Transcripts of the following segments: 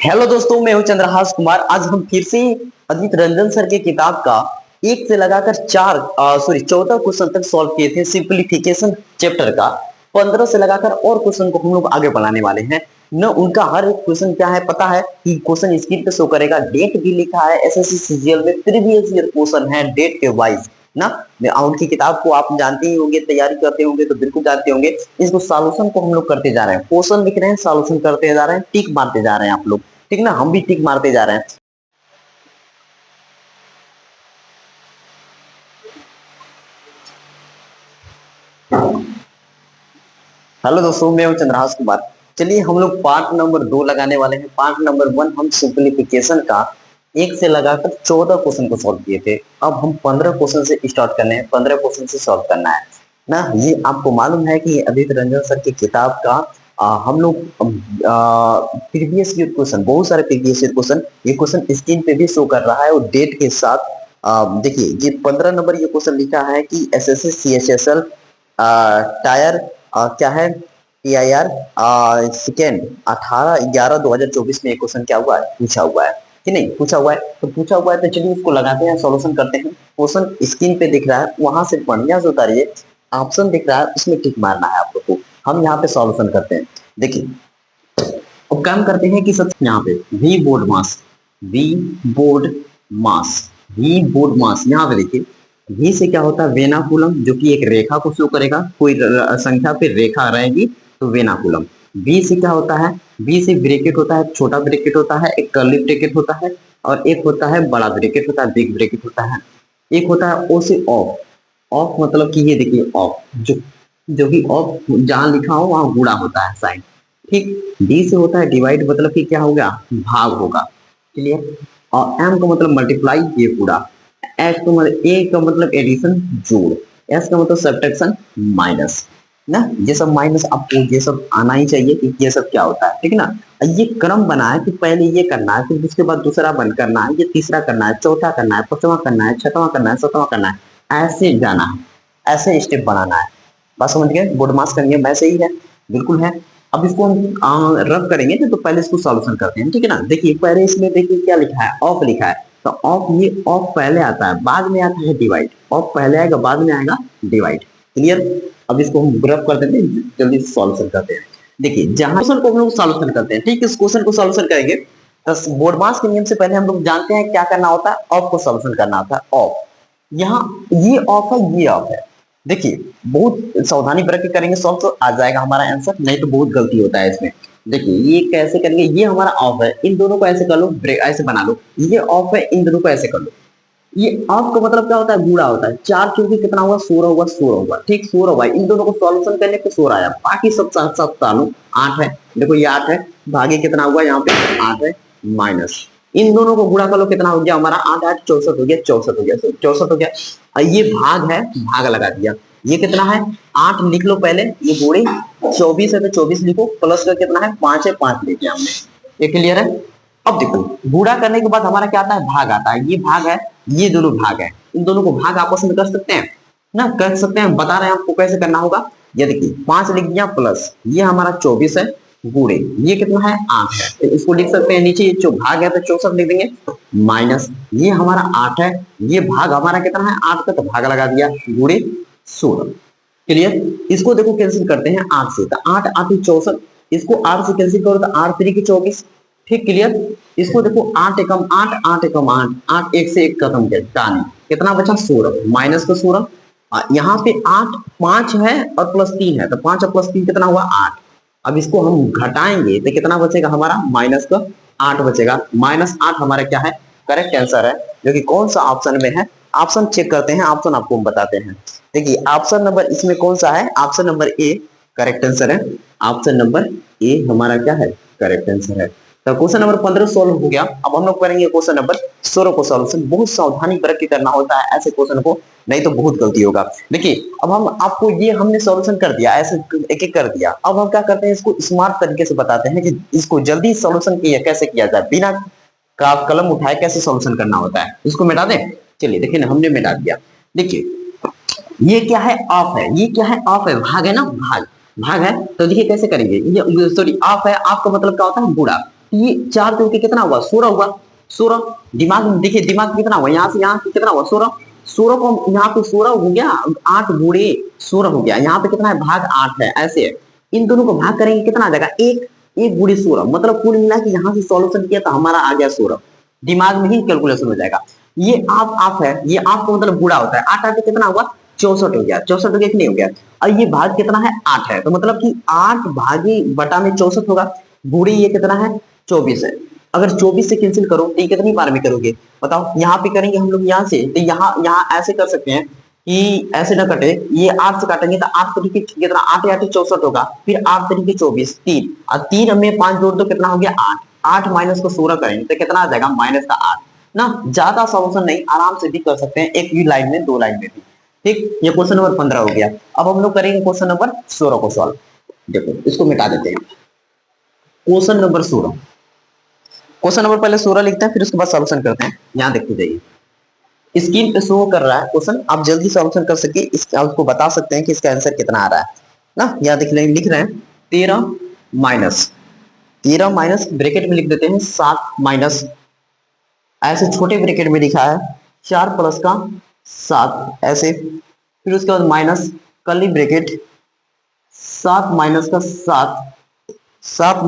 Hello दोस्तों, मैं हूं चंद्रहास कुमार। आज हम फिर से अजीत रंजन सर की किताब का एक से लगाकर 14 क्वेश्चन तक सॉल्व किए थे। सिंप्लीफिकेशन चैप्टर का 15 से लगाकर और क्वेश्चन को हम लोग आगे बढ़ाने वाले हैं। न उनका हर एक क्वेश्चन क्या है पता है कि क्वेश्चन स्क्रीन पे शो करेगा। डेट भी लिखा है, एसएससी सीजीएल में प्रीवियस ईयर क्वेश्चन है डेट के वाइज ना। उनकी किताब को आप जानते ही होंगे, तैयारी करते होंगे तो बिल्कुल जानते होंगे। इसको सॉल्यूशन को हम लोग करते जा रहे हैं, क्वेश्चन लिख रहे हैं, सॉल्यूशन करते जा रहे हैं, टिक मारते जा रहे हैं आप लोग, ठीक ना। हम भी टिक मारते जा रहे हैं। हेलो दोस्तों, मैं हूं चंद्रहास कुमार। चलिए हम लोग पार्ट नंबर 2 लगाने वाले हैं। पार्ट नंबर 1 हम सिंप्लीफिकेशन का 1 से लगाकर 14 क्वेश्चन को सॉल्व किए थे। अब हम 15 क्वेश्चन से स्टार्ट करने हैं, 15 क्वेश्चन से सॉल्व करना है ना। ये आपको मालूम है कि अदित रंजन सर की किताब का हम लोग प्रीवियस ईयर क्वेश्चन, बहुत सारे प्रीवियस ईयर क्वेश्चन, ये क्वेश्चन स्क्रीन पे भी शो कर रहा है और डेट के साथ। देखिए ये 15 नंबर ये क्वेश्चन लिखा है कि एसएससी सीएचएसएल टायर क्या है टीआईआर सेकेंड 18/11/2024 में एक क्वेश्चन क्या हुआ है, पूछा हुआ है कि नहीं पूछा हुआ है। तो पूछा हुआ है तो चलिए इसको लगाते हैं, सॉल्यूशन करते हैं। क्वेश्चन स्क्रीन पे दिख रहा है, वहां से बढ़िया से उतारिए। ऑप्शन दिख रहा है, उसमें टिक मारना है आप लोग को। हम यहाँ पे सॉल्यूशन करते हैं। देखिए अब काम करते हैं कि सबसे यहाँ पे वी बोर्ड मास, वी बोर्ड मास, वी बोर्ड मास यहाँ पे देखिए। वी से क्या होता है, वेनाकुलम, जो कि एक रेखा को शो करेगा। कोई संख्या पे रेखा रहेगी तो वेनाकुलम। बी से क्या होता है, बी से ब्रैकेट होता है, छोटा ब्रैकेट होता है, एक कर्ली ब्रैकेट होता है, और एक होता है बड़ा ब्रैकेट होता है, बिग ब्रैकेट होता है। एक होता है ओ से ऑफ। ऑफ मतलब कि ये देखिए ऑफ, जो कि ऑफ जहां लिखा हो वहां गुणा होता है साइन, ठीक। डी से होता है डिवाइड, मतलब कि क्या होगा, भाग होगा, क्लियर। और एम का मतलब मल्टीप्लाई, ये पूरा। एच का मतलब, ए का मतलब एडिशन, जोड़। एस का मतलब सब्ट्रैक्शन, माइनस ना। ये सब माइनस आपको ये सब आना ही चाहिए कि ये सब क्या होता है, ठीक ना। ये क्रम बना है कि पहले ये करना है, फिर उसके बाद दूसरा बंद करना है, ये तीसरा करना है, चौथा करना है, पांचवा करना है, छठवां करना है, सातवां करना है, ऐसे जाना है, ऐसे स्टेप बनाना है। बात समझ गए। बोर्ड मास का नियम ऐसे ही है, बिल्कुल है। अब इसको हम रब करेंगे तो पहले इसको सॉल्यूशन करते हैं, ठीक है ना। देखिए पहले इसमें देखिए क्या लिखा है, ऑफ लिखा है। तो ऑफ, ये ऑफ पहले आता है, बाद में आता है डिवाइड। ऑफ पहले आएगा, बाद में आएगा डिवाइड, क्लियर। अब इसको हम रब कर देते हैं, जल्दी सॉल्यूशन करते हैं। देखिए जहां क्वेश्चन को हम लोग सॉल्यूशन करते हैं, ठीक, इस क्वेश्चन को सॉल्यूशन करेंगे तो बोर्ड मास के नियम से पहले हम लोग जानते हैं क्या करना होता है, ऑफ को सॉल्यूशन करना होता है। ऑफ, यहाँ ये ऑफ है, ये ऑफ है। देखिए बहुत सावधानी बरत के करेंगे सॉल्व तो आ जाएगा हमारा आंसर, नहीं तो बहुत गलती होता है इसमें। देखिए ये कैसे करेंगे, ये हमारा ऑफ है, इन दोनों को ऐसे कर लो, ऐसे बना लो। ये ऑफ है, इन दोनों को ऐसे कर लो। ये ऑफ का मतलब क्या होता है, गुणा होता है। 4 चौकी कितना हुआ, 16 हुआ, 16 हुआ, ठीक, 16 हुआ। इन दोनों को सॉल्यूशन करने पे 16 आया, बाकी सब साथ साथ डालो। 8 है, देखो ये 8 है, भागे कितना हुआ यहाँ पे 8 है, माइनस इन दोनों को गुणा कर लो, कितना हो गया हमारा 8 8 64 हो गया, 64 हो गया, 64 हो गया। ये भाग है, भाग लगा दिया। ये कितना है, 8 लिख लो पहले, ये गुणे 24 है तो 24 लिखो, प्लस का कितना है 5 है, 5 लिख दिया हमने। ये क्लियर है। अब देखो गुणा करने के बाद हमारा क्या आता है, भाग आता है। ये भाग है, ये दोनों भाग है, इन दोनों को भाग आपस में कर सकते हैं ना, कर सकते हैं। बता रहे हैं आपको कैसे करना होगा। ये देखिए 5 लिख दिया, प्लस ये हमारा 24 है, गुणे ये कितना है 8 है, तो इसको लिख सकते हैं नीचे, जो भाग है तो 64 लिख देंगे, माइनस ये हमारा 8 है, ये भाग हमारा कितना है 8 का, तो भाग लगा दिया, गुणे 16, क्लियर। इसको देखो कैंसिल करते हैं 8 से, तो 8 8 64, इसको 8 से कैंसिल करो तो 8 3 की 24, ठीक, क्लियर। इसको देखो 8 एकम 8, 8 एकम 8, 8 एक से एक खत्म किया, कितना बचा 16, माइनस का 16। यहाँ पे 8 5 है और प्लस 3 है, तो 5 और प्लस 3 कितना हुआ 8। अब इसको हम घटाएंगे तो कितना बचेगा हमारा, माइनस का 8 बचेगा। -8 हमारा क्या है, करेक्ट आंसर है, जो कि कौन सा ऑप्शन में है। ऑप्शन चेक करते हैं, ऑप्शन आपको हम बताते हैं। देखिए ऑप्शन नंबर इसमें कौन सा है, option number A correct answer है। ऑप्शन नंबर ए हमारा क्या है, करेक्ट आंसर है। तो क्वेश्चन नंबर 15 सोल्व हो गया। अब हम लोग करेंगे क्वेश्चन नंबर 16 को सॉल्यूशन। बहुत सावधानी बरत के करना होता है ऐसे क्वेश्चन को, नहीं तो बहुत गलती होगा। देखिए अब हम आपको ये हमने सॉल्यूशन कर दिया, ऐसे एक एक कर दिया। अब हम क्या करते हैं, इसको स्मार्ट तरीके से बताते हैं कि इसको जल्दी सॉल्यूशन कैसे किया जाए, बिना का कलम उठाए कैसे सॉल्यूशन करना होता है। इसको मिटा दें, चलिए देखिए ना, हमने मिटा दिया। देखिए ये क्या है, ऑफ है, ये क्या है, ऑफ है, भाग है ना, भाग भाग है। तो देखिए कैसे करेंगे, ये सॉरी ऑफ है, ऑफ का मतलब क्या होता है, गुणा। ये 4 जोड़ के कितना हुआ? 16 हुआ। 16 दिमाग में देखिए, दिमाग कितना हुआ, यहाँ से यहाँ कितना हुआ? 16। 16 को यहाँ पे 16 हो गया, 8 गुणे 16 हो गया। यहाँ पे कितना है? भाग 8 है, ऐसे है। इन दोनों को भाग करेंगे कितना आ जाएगा? 1। 1 गुणे 16, मतलब कुल मिला के यहाँ से सॉल्यूशन किया तो हमारा आ गया 16। दिमाग में ही कैलकुलेशन हो जाएगा। ये आप है, ये आप को मतलब बुरा होता है। 8 8 कितना हुआ? 64 हो गया। 64 हो गया कि नहीं हो गया? और ये भाग कितना है? 8 है, तो मतलब कि 8 भागी बटा में 64 होगा। गुणे ये कितना है? 24 है। अगर 24 से कैंसिल करो तो ये कितनी बार में करोगे बताओ? यहाँ पे करेंगे हम लोग यहाँ से, तो यहाँ यहाँ ऐसे कर सकते हैं कि ऐसे ना कटे, ये 8 से काटेंगे तो 8 तरीके कितना? 8 या 64 होगा, फिर 8 तरीके 24, 3 और 3 में 5 जोड़ दो, कितना हो गया? 8। 8 माइनस को 16 करेंगे तो कितना आ जाएगा? माइनस का 8 ना। ज्यादा सॉल्यूशन नहीं, आराम से भी कर सकते हैं, एक ही लाइन में, 2 लाइन में भी। ठीक, ये क्वेश्चन नंबर 15 हो गया। अब हम लोग करेंगे क्वेश्चन नंबर 16 को सॉल्व। देखो इसको मिटा देते हैं। क्वेश्चन नंबर 16, क्वेश्चन नंबर पहले 16 लिखते हैं, फिर उसके बाद सॉल्यूशन करते हैं। यहाँ देखते जाइए, स्क्रीन पे शो कर रहा है क्वेश्चन, आप जल्दी सॉल्यूशन कर सके, इसका आपको बता सकते हैं कि इसका आंसर कितना आ रहा है ना। यहाँ लिख रहे हैं 13 माइनस ब्रैकेट में लिख देते हैं 7 माइनस, ऐसे छोटे ब्रैकेट में लिखा है 4 प्लस का 7, ऐसे, फिर उसके बाद माइनस कर्ली ब्रैकेट 7 माइनस का 7, 7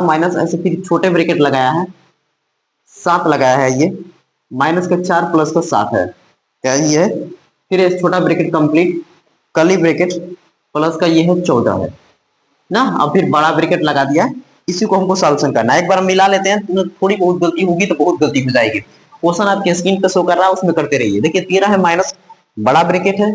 माइनस ऐसे, फिर छोटे ब्रैकेट लगाया है 7 लगाया है, ये माइनस का 4 प्लस का 7 है, क्या ये है? फिर छोटा bracket complete, curly bracket plus का ये है 14 है ना। अब फिर बड़ा ब्रैकेट लगा दिया, इसी को हमको सॉल्यूशन करना है। एक बार हम मिला लेते हैं, थोड़ी बहुत गलती होगी तो बहुत गलती हो जाएगी। क्वेश्चन आपके स्क्रीन पे शो कर रहा है, उसमें करते रहिए। देखिए 13 है, माइनस बड़ा ब्रैकेट है,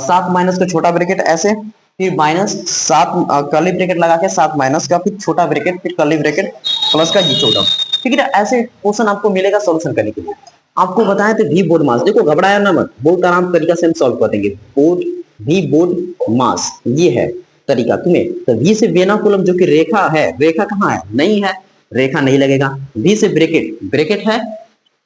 7 माइनस का छोटा ब्रैकेट ऐसे, फिर माइनस 7 कर्ली ब्रैकेट लगा के 7 माइनस का, फिर छोटा ब्रैकेट, फिर कर्ली ब्रैकेट प्लस का ये 14। ठीक है, ऐसे क्वेश्चन आपको मिलेगा सॉल्यूशन करने के लिए। आपको बताया तो भी बोर्ड मास, देखो घबराया ना मत, बहुत आराम तरीका से हम सॉल्व कर देंगे। बोर्ड मास ये है तरीका तुम्हें। तो वी से वेनाकुलम जो कि रेखा है, रेखा कहाँ है? नहीं है, रेखा नहीं लगेगा। वी से ब्रैकेट है,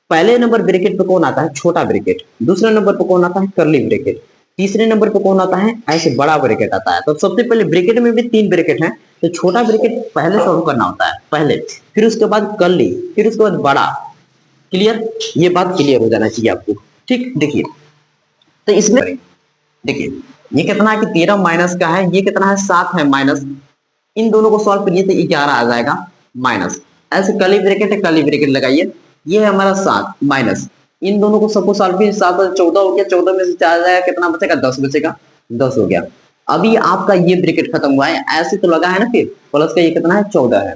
पहले नंबर ब्रैकेट पे कौन आता है? छोटा ब्रैकेट। दूसरे नंबर पे कौन आता है? Curly bracket. तीसरे नंबर पे कौन आता है? ऐसे बड़ा ब्रैकेट आता है। तो सबसे पहले ब्रैकेट में भी 3 ब्रैकेट हैं, तो छोटा ब्रैकेट पहले सॉल्व करना होता है पहले, फिर उसके बाद कर्ली, फिर उसके बाद बड़ा। क्लियर? ये बात क्लियर हो जाना चाहिए आपको। ठीक, देखिए तो इसमें देखिए ये कितना है कि 13 माइनस का है, ये कितना है? 7 है माइनस, इन दोनों को सॉल्व करिए तो 11 आ जाएगा माइनस, ऐसे कर्ली ब्रैकेट है, कर्ली ब्रैकेट लगाइए, ये है हमारा 7 माइनस, इन दोनों को सबको सॉल्व कीजिए, 7 14 हो गया, 14 में से 4 जाएगा, कितना बचेगा? 10 बचेगा, 10 हो गया। अभी आपका ये ब्रैकेट खत्म हुआ है, ऐसे तो लगा है ना, फिर प्लस का ये कितना है? 14 है।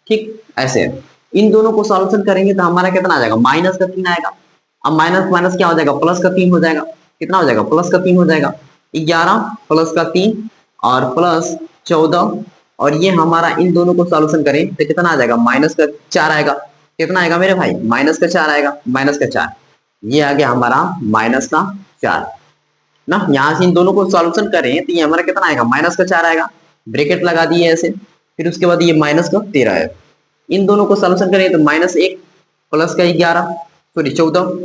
ठीक, ऐसे है। इन दोनों को सॉल्यूशन करेंगे तो हमारा कितना आ जाएगा? माइनस का 3 आएगा। अब माइनस माइनस क्या हो जाएगा? प्लस का 3 हो जाएगा। कितना हो जाएगा? प्लस का 3 हो जाएगा। 11 प्लस का 3 और प्लस 14, और ये हमारा इन दोनों को सॉल्यूशन करें तो कितना आ जाएगा? माइनस का 4 आएगा। कितना आएगा मेरे भाई? माइनस का 4 आएगा, माइनस का 4, ये आ गया हमारा माइनस का 4 ना। यहाँ से इन दोनों को सॉल्यूशन करें तो ये हमारा कितना आएगा? माइनस का 4 आएगा, ब्रैकेट लगा दिए ऐसे, फिर उसके बाद ये माइनस का 13 है। इन दोनों को सॉल्यूशन करें तो -1 प्लस का 11 सॉरी 14,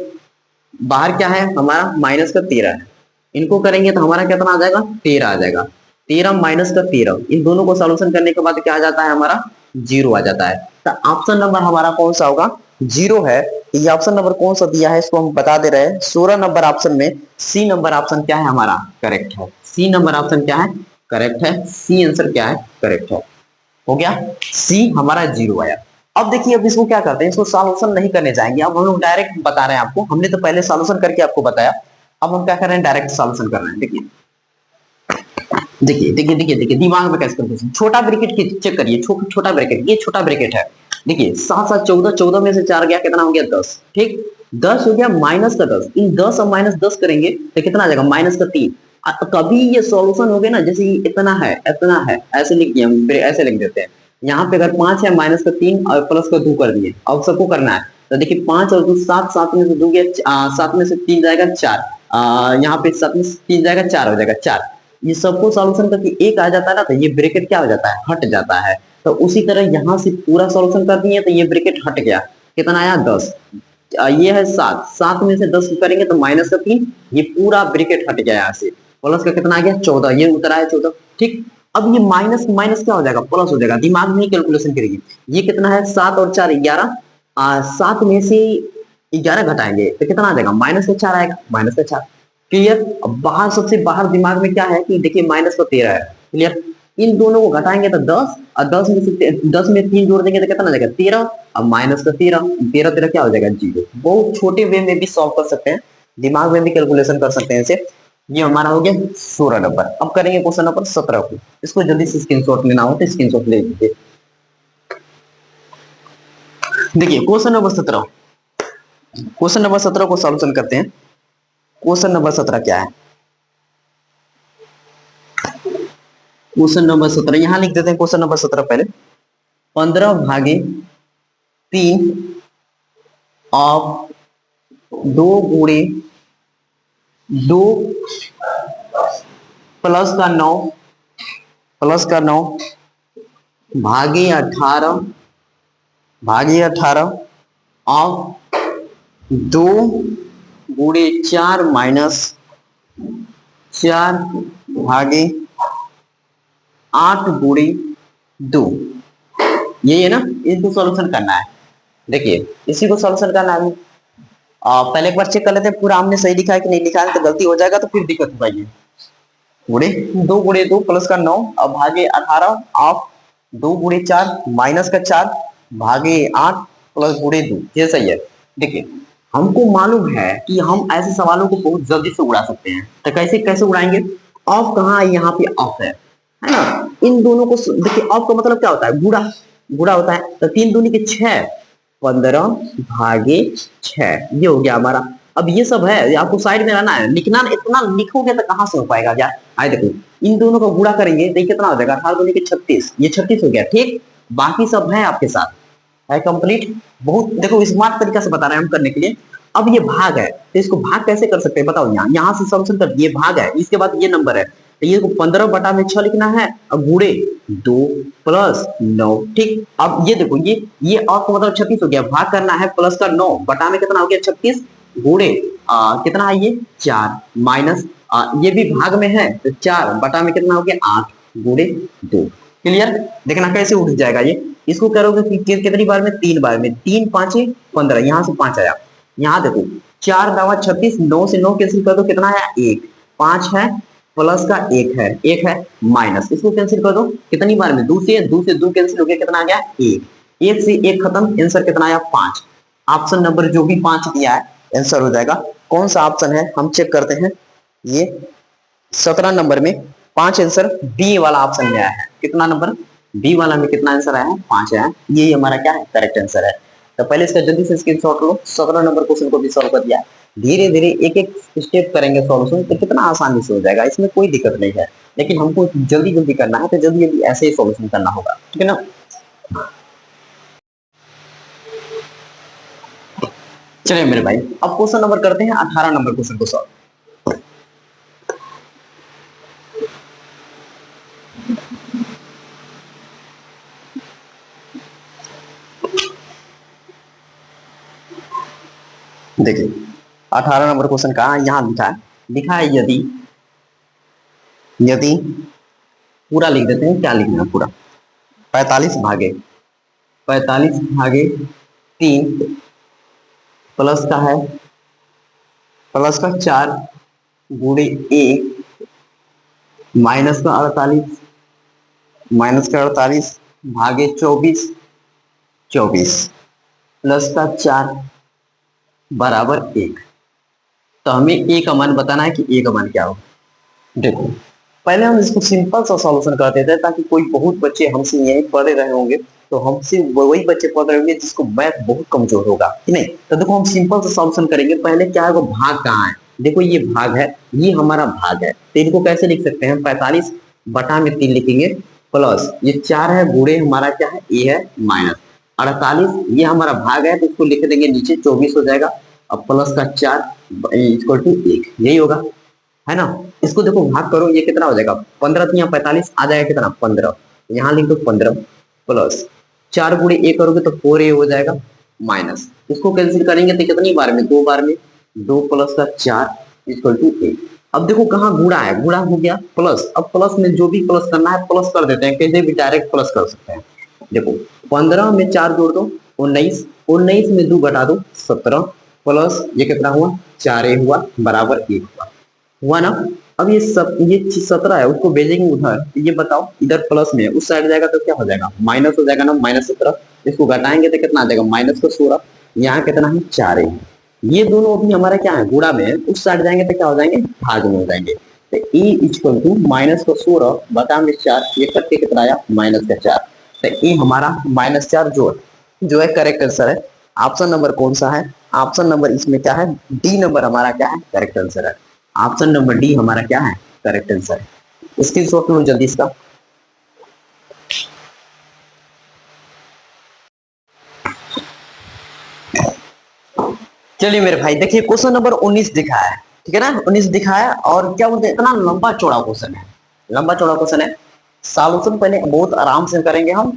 बाहर क्या है हमारा? माइनस का 13 है। इनको करेंगे तो हमारा कितना आ जाएगा? 13 आ जाएगा। 13 माइनस का 13, इन दोनों को सॉल्यूशन करने के बाद क्या आ जाता है हमारा? 0 आ जाता है। तो ऑप्शन नंबर हमारा कौन सा होगा? 0 है। ये ऑप्शन नंबर कौन सा दिया है इसको हम बता दे रहे हैं। 16 नंबर ऑप्शन में सी नंबर ऑप्शन क्या है हमारा? करेक्ट है। सी नंबर ऑप्शन क्या है? करेक्ट है। सी आंसर क्या है? करेक्ट है। हो गया, सी हमारा 0 आया। अब देखिए, अब इसको क्या करते हैं, इसको सॉल्यूशन नहीं करने जाएंगे, अब हम लोग डायरेक्ट बता रहे हैं आपको। हमने तो पहले सॉल्यूशन करके आपको बताया, अब हम क्या कर रहे हैं? डायरेक्ट सॉल्यूशन कर रहे हैं। देखिए देखिए देखिए देखिए देखिए दिमाग में कैसे करते हैं। छोटा ब्रैकेट चेक करिए, छोटा ब्रैकेट, ये छोटा ब्रैकेट है। देखिए 7 7 14, 14 में से 4 गया, कितना हो गया? 10। ठीक, 10 हो गया, माइनस का 10, इन 10 और माइनस 10 करेंगे तो कितना आ जाएगा? माइनस का 3। कभी ये सॉल्यूशन हो गया ना, जैसे इतना है, ऐसे लिख दिए हम, ऐसे लिख देते हैं। यहाँ पे अगर 5 है, माइनस का 3 और प्लस का 2 कर दिए, अब सबको करना है। तो देखिए 5 और 2 7, 7 में से 2 गया, 7 में से 3 जाएगा 4, यहाँ पे 7 में से 3 जाएगा 4 हो जाएगा 4। ये सबको सॉल्यूशन करके 1 आ जाता है ना, तो ये ब्रैकेट क्या हो जाता है? हट जाता है। तो उसी तरह यहाँ से पूरा सॉल्यूशन कर दिए तो ये ब्रैकेट हट गया, कितना आया? 10। ये है 7, 7 में से 10 करेंगे तो माइनस का 3, ये पूरा ब्रैकेट हट गया यहाँ से, प्लस का कितना आ गया? 14, ये उतर आया 14। ठीक, अब ये माइनस माइनस क्या हो जाएगा, प्लस हो जाएगा, दिमाग में ही कैलकुलेशन करेगी। ये कितना है, 7 और 4 11, 7 में से 11 घटाएंगे तो कितना आ जाएगा, माइनस का 4 आएगा, माइनस का 4। क्लियर। अब बाहर सबसे बाहर दिमाग में क्या है कि देखिए माइनस का 13 है। क्लियर। इन दोनों को घटाएंगे तो 10, और 10 में से 10 में 3 जोड़ देंगे तो कितना आ जाएगा, 13। अब माइनस का 13, 13 13 क्या हो जाएगा, 0। बहुत छोटे वे में भी सॉल्व कर सकते हैं, दिमाग में भी कैलकुलेशन कर सकते हैं इसे। ये हमारा हो गया 16 नंबर। अब करेंगे क्वेश्चन नंबर 17 को। इसको जल्दी से स्क्रीनशॉट लेना हो तो स्क्रीनशॉट ले लीजिए। देखिए क्वेश्चन नंबर 17, क्वेश्चन नंबर 17 को सॉल्यूशन करते हैं। क्वेश्चन नंबर 17 क्या है, क्वेश्चन नंबर 17 यहां लिख देते हैं। क्वेश्चन नंबर 17 पहले 15/3 ऑफ 2 गुणे 2 प्लस का 9 भागे 18 ऑफ 2 गुणे 4 माइनस 4 भागे 8 गुणे 2। यही है ना, इसको सॉल्यूशन करना है। देखिए इसी को सॉल्यूशन करना है। पहले एक बार चेक कर लेते हैं पूरा हमने सही लिखा है कि नहीं लिखा है, तो गलती हो जाएगा तो फिर दिक्कत हो जाएगी। गुणे 2 प्लस का 9 अब भागे 18 ऑफ 2 गुणे 4 माइनस का 4 भागे 8 प्लस गुणे 2। ये सही है। देखिए हमको मालूम है कि हम ऐसे सवालों को बहुत जल्दी से उड़ा सकते हैं, तो कैसे कैसे उड़ाएंगे। ऑफ कहाँ है, यहाँ पे ऑफ है ना। इन दोनों को देखिए, ऑफ का मतलब क्या होता है, गुड़ा, गुड़ा होता है। तो 3 दूनी के 6, 15 भागे 6, ये हो गया हमारा। अब ये सब है, आपको साइड में रहना है, लिखना इतना लिखोगे तो कहां से हो पाएगा क्या। आए देखो इन दोनों का गुणा करेंगे तो कितना हो जाएगा, 18 दूनी के 36, ये 36 हो गया। ठीक, बाकी सब है आपके साथ, है कंप्लीट। बहुत देखो स्मार्ट तरीका से बता रहे हैं हम करने के लिए। अब ये भाग है, तो इसको भाग कैसे कर सकते हैं बताओ। यहाँ से सॉल्यूशन कर दिए, भाग है, इसके बाद ये नंबर है, तो ये 15/6 लिखना है और गुणे 2 प्लस 9। ठीक, अब ये देखो ये और तो मतलब 36 हो गया, भाग करना है प्लस का 9 बटा में कितना हो गया 36 गुणे कितना है ये 4 माइनस ये भी भाग में है तो 4 बटा में कितना हो गया 8 गुणे 2। क्लियर। देखना कैसे उठ जाएगा ये। इसको करोगे कितनी बार में, 3 बार में, 3 5 15, यहाँ से 5 आया। यहाँ देखो 4 9 36, 9 से 9 कैंसिल कर दो कितना है 1, 5 है प्लस का 1 है माइनस, इसको कैंसिल कर दो कितनी बार में, 2 से 2 कैंसिल हो गया, कितना आ गया 1 से 1 खत्म, आंसर कितना आया 5। ऑप्शन नंबर जो भी 5 दिया है आंसर हो जाएगा। कौन सा ऑप्शन है हम चेक करते हैं। ये 17 नंबर में 5 आंसर बी वाला ऑप्शन में आया है। कितना नंबर, बी वाला में कितना आंसर आया है 5 आया है। ये हमारा क्या है, करेक्ट आंसर है। तो पहले इसका जल्दी से स्क्रीनशॉट लो। 17 नंबर क्वेश्चन को भी सॉल्व कर दिया। धीरे धीरे एक एक स्टेप करेंगे सॉल्यूशन तो कितना आसानी से हो जाएगा, इसमें कोई दिक्कत नहीं है। लेकिन हमको जल्दी जल्दी करना है तो जल्दी जल्दी ऐसे ही सॉल्यूशन करना होगा, ठीक है ना। चलिए मेरे भाई अब क्वेश्चन नंबर करते हैं 18 नंबर क्वेश्चन को सॉल्व। देखिए 18 नंबर क्वेश्चन का यहां लिखा है यदि पूरा लिख देते हैं, क्या लिखना है पूरा, 45 भागे 3 प्लस का है प्लस का 4 गुणे 1 माइनस का 48 भागे 24 प्लस का 4 बराबर 1। तो हमें ए का मान बताना है कि ए का मान क्या होगा। देखो पहले हम इसको सिंपल सा सॉल्यूशन करते थे ताकि कोई बहुत बच्चे हमसे यही पढ़े रहे होंगे तो हमसे वही बच्चे पढ़ रहे होंगे जिसको मैथ बहुत कमजोर होगा कि नहीं। तो देखो हम सिंपल सा सॉल्यूशन करेंगे। पहले क्या है, वो भाग कहाँ है, देखो ये भाग है, ये हमारा भाग है, तो इनको कैसे लिख सकते हैं, 45 बटा में 3 लिखेंगे प्लस ये 4 है गुणे हमारा क्या है ए है माइनस 48, ये हमारा भाग है तो इसको लिख देंगे नीचे 24 हो जाएगा। अब प्लस का 4 इक्वल टू 1, यही होगा है ना। इसको देखो भाग करो, ये कितना हो जाएगा 15 या 45 आ जाएगा कितना 15, यहाँ लिख दो 15 प्लस 4 गुणे 1 करोगे तो 4a हो जाएगा माइनस इसको कैंसिल करेंगे तो कितनी बार में, 2 बार में, 2 प्लस का 4 इक्वल टू 1। अब देखो कहाँ गुणा है, गुणा हो गया प्लस। अब प्लस में जो भी प्लस करना है प्लस कर देते हैं, कैसे भी डायरेक्ट प्लस कर सकते हैं। देखो 15 में 4 जोड़ दो 19, 19 में 2 घटा दो 17, प्लस ये कितना हुआ 4 हुआ बराबर 1 हुआ ना। अब ये सब ये 17 है उसको भेजेंगे उधर, ये बताओ इधर प्लस में है, उस साइड जाएगा तो क्या हो जाएगा माइनस हो जाएगा ना, -17। इसको घटाएंगे तो कितना आ जाएगा -16। यहाँ कितना है 4 है। ये दोनों अभी हमारा क्या है गुणा में है, उस साइड जाएंगे तो क्या हो जाएंगे भाग में हो जाएंगे। तो e इक्वल टू -16 बटा में 4, ये करके कितना आया -4। तो ये हमारा -4 जो है करेक्ट आंसर है। ऑप्शन नंबर कौन सा है, ऑप्शन नंबर इसमें क्या है डी नंबर हमारा क्या है करेक्ट आंसर है। ऑप्शन नंबर डी हमारा क्या है करेक्ट आंसर है। स्क्रीनशॉट लो जल्दी इसका। चलिए मेरे भाई देखिए क्वेश्चन नंबर 19 दिखा है, ठीक है ना 19 दिखा है, और क्या बोलते हैं इतना लंबा चौड़ा क्वेश्चन है, लंबा चौड़ा क्वेश्चन है। सॉल्यूशन पहले बहुत आराम से करेंगे हम।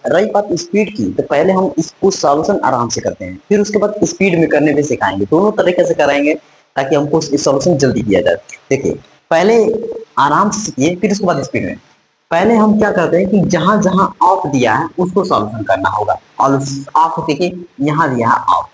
रही बात स्पीड की, तो पहले हम इसको सॉल्यूशन आराम से करते हैं, फिर उसके बाद स्पीड में करने भी सिखाएंगे, दोनों तरीके से कराएंगे ताकि हमको सॉल्यूशन जल्दी किया जाए। देखिए पहले आराम से सीखिए फिर उसके बाद स्पीड में। पहले हम क्या करते हैं कि जहां जहां ऑफ दिया है उसको सॉल्यूशन करना होगा, और ऑफ देखिए यहाँ दिया है ऑफ,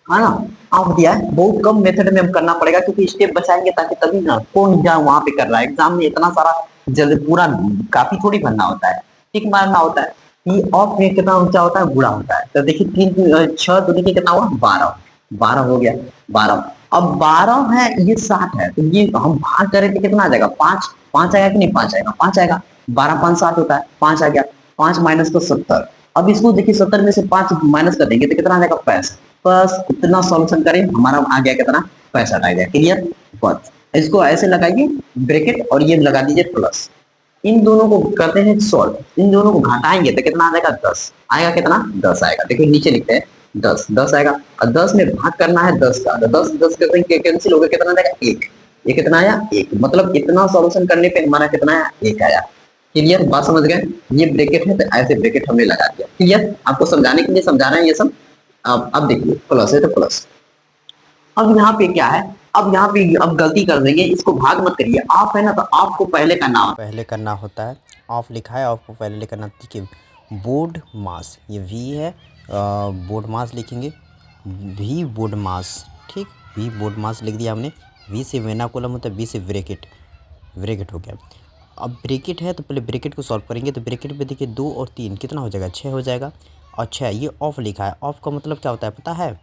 है ना ऑफ दिया है, बहुत कम मेथड में हम करना पड़ेगा क्योंकि स्टेप बचाएंगे ताकि तभी ना कौन एग्जाम वहां पे कर रहा है, एग्जाम में इतना सारा जल्द पूरा काफी थोड़ी भरना होता है, टिक मारना होता है। ये ऑफ में कितना ऊंचा होता है गुणा होता है, तो देखिए 6 दूनी के कितना हुआ 12, 12 हो गया 12। अब 12 है ये 60 है, तो ये हम भाग करें तो कितना आ जाएगा 5, 5 आएगा कि नहीं 5 आएगा, 5 आएगा, 12 5 60 होता है, 5 आ गया, 5 माइनस तो 70। अब इसको देखिए 70 में से 5 माइनस कर देंगे तो कितना आ जाएगा 65। बस इतना सॉल्यूशन करें हमारा आ गया कितना 65 आ गया, क्लियर। बस इसको ऐसे लगाइए ब्रैकेट और ये लगा दीजिए प्लस, इन दोनों को करते हैं सॉल्व, इन दोनों को घटाएंगे तो कितना आ जाएगा 10 आएगा, कितना 10 आएगा, देखिए नीचे लिखते हैं 10, 10 आएगा, और 10 में भाग करना है 10 का, तो 10 10 कैंसिल हो गया, कितना आएगा 1, ये कितना आया 1, मतलब इतना सॉल्यूशन करने पे हमारा कितना आया 1 आया। क्लियर बात समझ गए, ये ब्रैकेट है तो ऐसे ब्रैकेट हमने लगा दिया, क्लियर। आपको समझाने के लिए समझा रहे हैं ये सब। अब देखिए प्लस है तो प्लस। अब यहाँ पे क्या है, अब यहाँ पे अब गलती कर देंगे, इसको भाग मत करिए, आप है ना तो आपको पहले करना होता पहले करना होता है। ऑफ लिखा है, ऑफ को पहले लेकर आना। देखिए बोर्ड मास, ये वी है, बोर्ड मास लिखेंगे, वी बोर्ड मास, ठीक, वी बोर्ड मास लिख दिया हमने। वी से वेनाकुलम होता है, वी से ब्रैकेट, ब्रैकेट हो गया। अब ब्रैकेट है तो पहले ब्रैकेट को सॉल्व करेंगे, तो ब्रैकेट पे देखिए 2 और 3 कितना हो जाएगा 6 हो जाएगा। और 6 ये ऑफ लिखा है, ऑफ का मतलब क्या होता है पता है,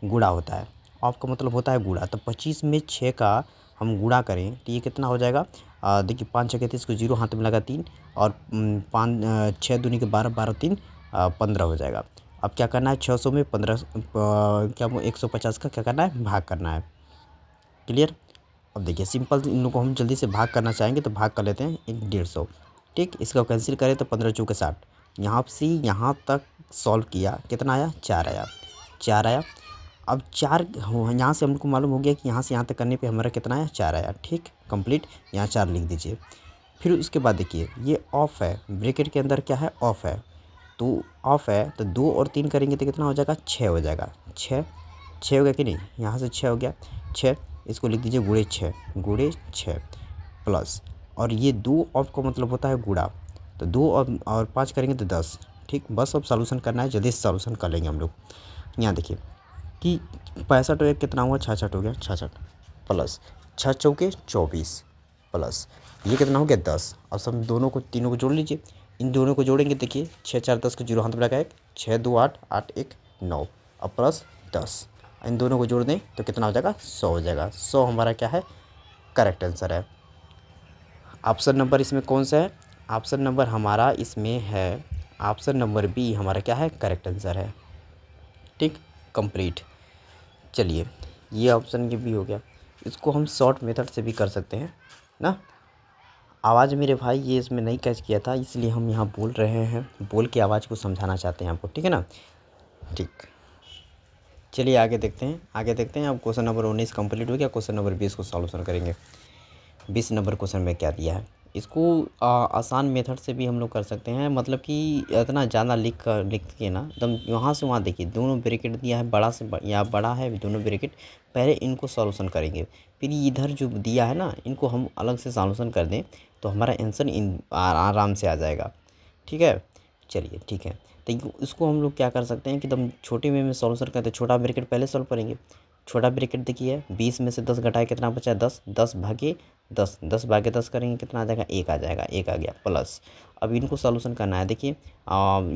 गुणा होता है। ऑफ का मतलब होता है गुणा, तो 25 में 6 का हम गुणा करें तो ये कितना हो जाएगा, देखिए 5 6 31 को 0 हाथ में लगा 3, और 5 6 दूनी के 12, 12 3 15 हो जाएगा। अब क्या करना है 600 में 15 क्या 150 का क्या करना है भाग करना है, क्लियर। अब देखिए सिंपल इन लोगों को हम जल्दी से भाग करना चाहेंगे तो भाग कर लेते हैं 150, ठीक। इसका कैंसिल करें तो 15 चौके 60, यहाँ से यहाँ तक सॉल्व किया कितना आया 4 आया, 4 आया। अब 4 यहाँ से हमको मालूम हो गया कि यहाँ से यहाँ तक करने पे हमारा कितना आया 4 आया, ठीक कंप्लीट। यहाँ 4 लिख दीजिए। फिर उसके बाद देखिए ये ऑफ है, ब्रैकेट के अंदर क्या है ऑफ है, तो ऑफ है तो 2 और 3 करेंगे तो कितना हो जाएगा 6 हो जाएगा, 6 6 हो गया कि नहीं, यहाँ से 6 हो गया 6, इसको लिख दीजिए गुणे 6, गुणे 6 प्लस, और ये 2 ऑफ का मतलब होता है गुणा, तो 2 और 5 करेंगे तो 10, ठीक। बस अब सॉल्यूशन करना है, जल्दी से सॉल्यूशन कर लेंगे हम लोग। यहाँ देखिए कि 65 हो कितना हुआ 66 हो गया, 66 प्लस 6 चौके 24 प्लस ये कितना हो गया 10। अब सब दोनों को तीनों को जोड़ लीजिए, इन दोनों को जोड़ेंगे देखिए 6 4 10 को 0 हाथ में लगा 1, 6 2 8 8 1 9, अब प्लस 10, इन दोनों को जोड़ दें तो कितना हो जाएगा 100 हो जाएगा। 100 हमारा क्या है करेक्ट आंसर है। ऑप्शन नंबर इसमें कौन सा है, ऑप्शन नंबर हमारा इसमें है ऑप्शन नंबर बी हमारा क्या है करेक्ट आंसर है, ठीक कंप्लीट। चलिए ये ऑप्शन ये भी हो गया, इसको हम शॉर्ट मेथड से भी कर सकते हैं ना। आवाज़ मेरे भाई ये इसमें नहीं कैच किया था, इसलिए हम यहाँ बोल रहे हैं, बोल के आवाज़ को समझाना चाहते हैं आपको, ठीक है ना, ठीक। चलिए आगे देखते हैं, आगे देखते हैं। अब क्वेश्चन नंबर 19 कंप्लीट हो गया, क्वेश्चन नंबर 20 को सॉल्यूशन करेंगे। 20 नंबर क्वेश्चन में क्या दिया है, इसको आसान मेथड से भी हम लोग कर सकते हैं, मतलब कि इतना ज़्यादा लिख के ना एकदम यहाँ से वहाँ देखिए दोनों ब्रैकेट दिया है, बड़ा से या बड़ा है दोनों ब्रैकेट, पहले इनको सॉल्यूशन करेंगे, फिर इधर जो दिया है ना इनको हम अलग से सॉल्यूशन कर दें तो हमारा आंसर आराम से आ जाएगा। ठीक है, चलिए ठीक है। तो इसको हम लोग क्या कर सकते हैं कि एकदम छोटे में सॉल्यूशन करते हैं। छोटा ब्रैकेट पहले सॉल्व करेंगे। छोटा ब्रैकेट देखिए 20 में से 10 घटाए कितना बचा है 10, 10 करेंगे कितना आ जाएगा 1 आ जाएगा, 1 आ गया प्लस। अब इनको सॉल्यूशन करना है। देखिए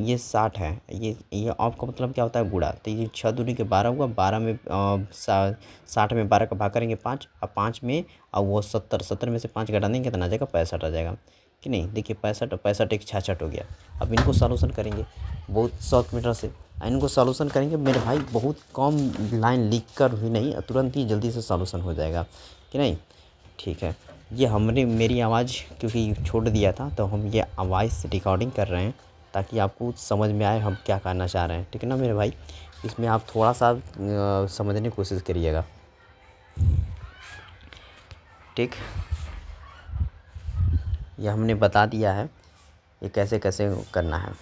ये 60 है, ये ऑफ का मतलब क्या होता है गुणा, तो ये 6 दूनी के 12 हुआ, 12 में 60 में 12 का भाग करेंगे 5, अब 5 में अब वो 70 में से 5 घटा देंगे कितना आ जाएगा 65 आ जाएगा कि नहीं। देखिए 65 एक 66 हो गया। अब इनको सॉल्यूशन करेंगे बहुत शॉर्ट मीटर से, इनको सॉल्यूशन करेंगे मेरे भाई, बहुत कम लाइन लिख कर भी नहीं, तुरंत ही जल्दी से सॉल्यूशन हो जाएगा कि नहीं। ठीक है, ये हमने मेरी आवाज़ क्योंकि छोड़ दिया था तो हम ये आवाज़ से रिकॉर्डिंग कर रहे हैं ताकि आपको समझ में आए हम क्या करना चाह रहे हैं। ठीक है ना मेरे भाई, इसमें आप थोड़ा सा समझने की कोशिश करिएगा। ठीक, ये हमने बता दिया है ये कैसे कैसे करना है।